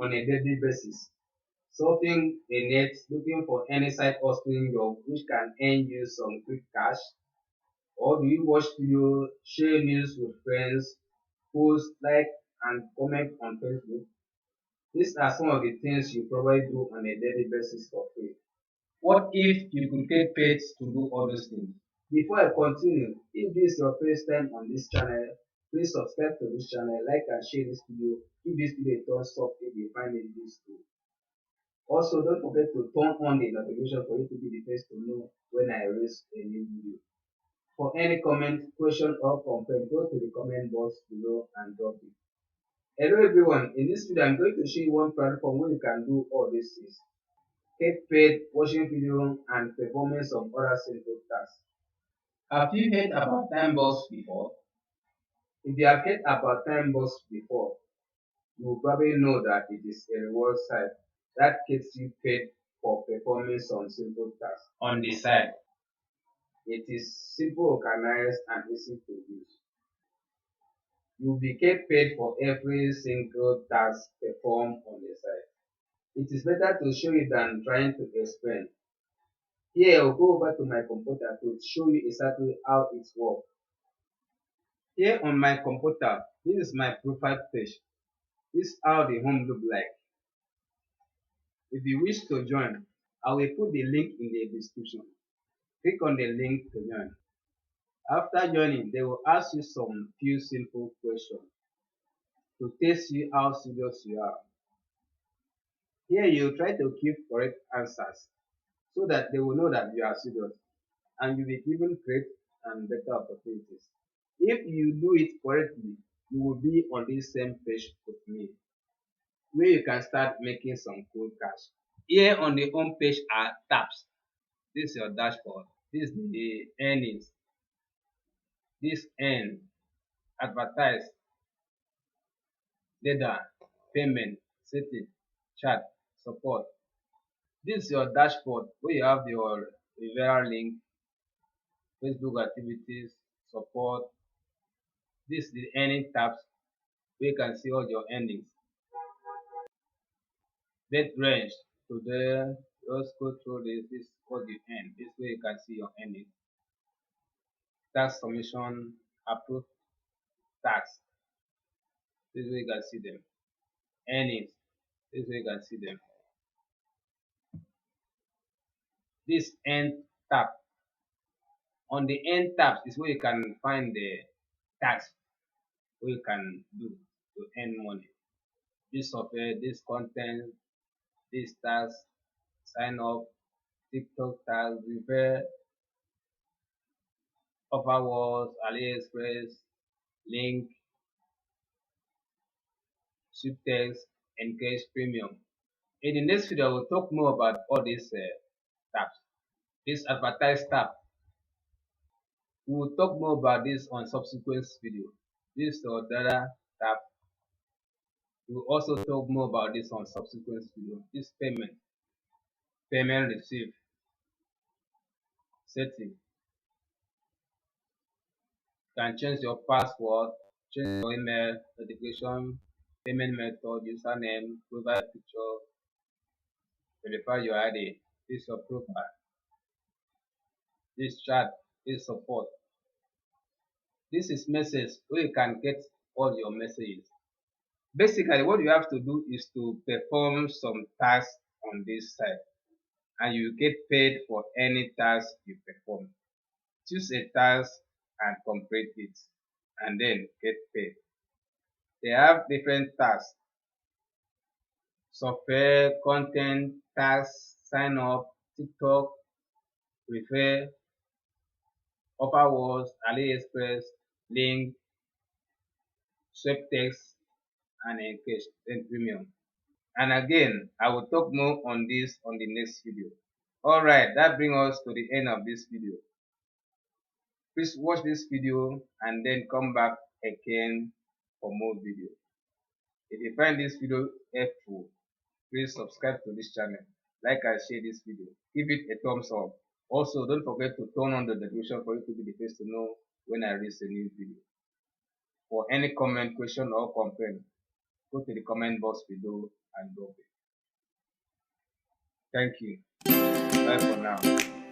on a daily basis. Surfing a net, looking for any side hustling job which can earn you some quick cash, or do you watch video, share news with friends, post, like and comment on Facebook? These are some of the things you probably do on a daily basis for free. What if you could get paid to do all those things? Before I continue, if this is your first time on this channel, please subscribe to this channel, like and share this video. Give this video a thumbs up if you find it useful. Also, don't forget to turn on the notification for you to be the first to know when I release a new video. For any comment, question or complaint, go to the comment box below and drop it. Hello everyone, in this video I'm going to show you one platform where you can do all these things. Get paid, watching video and performing some other simple tasks. Have you heard about Timebox before? If you have heard about Timebox before, you will probably know that it is a reward site that gets you paid for performing some simple tasks on the side. It is simple, organized, and easy to use. You will be get paid for every single task performed on the site. It is better to show you than trying to explain. Here I'll go over to my computer to show you exactly how it works. Here on my computer, this is my profile page. This is how the home look like. If you wish to join, I will put the link in the description. Click on the link to join. After joining, they will ask you some few simple questions to test you how serious you are. Here you try to give correct answers so that they will know that you are serious and you will be given great and better opportunities. If you do it correctly, you will be on this same page with me, where you can start making some cool cash. Here on the home page are tabs. This is your dashboard. This is the earnings. This earn, advertise, data, payment, setting, chat, support. This is your dashboard where you have your referral link, Facebook activities, support. This is the earning tabs where you can see all your earnings. Date range. Today, just go through this. This is what you earn. This way you can see your earnings. Tax submission, approved tax. This way you can see them. Earnings. This way you can see them. This end tab. On the end tabs is where you can find the tax where you can do to earn money. This software, this content, this tax, sign up, TikTok tax, repair, offer wars, AliExpress, link, Sweeptex, Engage Premium. In the next video, I will talk more about all these tabs. This advertise tab. We will talk more about this on subsequent video. This data tab. We will also talk more about this on subsequent video. This payment receive, setting. You can change your password, change your email, notification, payment method, username, provide picture, verify your ID. This is your profile. This chat is support. This is message where you can get all your messages. Basically, what you have to do is to perform some tasks on this site, and you get paid for any task you perform. Choose a task and complete it, and then get paid. They have different tasks: software, content, tasks, sign up, TikTok, refer, offer wars, AliExpress, link, Sweeptex, and Engage Premium. And again, I will talk more on this on the next video. Alright, that brings us to the end of this video. Please watch this video and then come back again for more videos. If you find this video helpful, please subscribe to this channel, like and share this video. Give it a thumbs up. Also, don't forget to turn on the notification for you to be the first to know when I release a new video. For any comment, question or complaint, go to the comment box below and drop it. Thank you. Bye for now.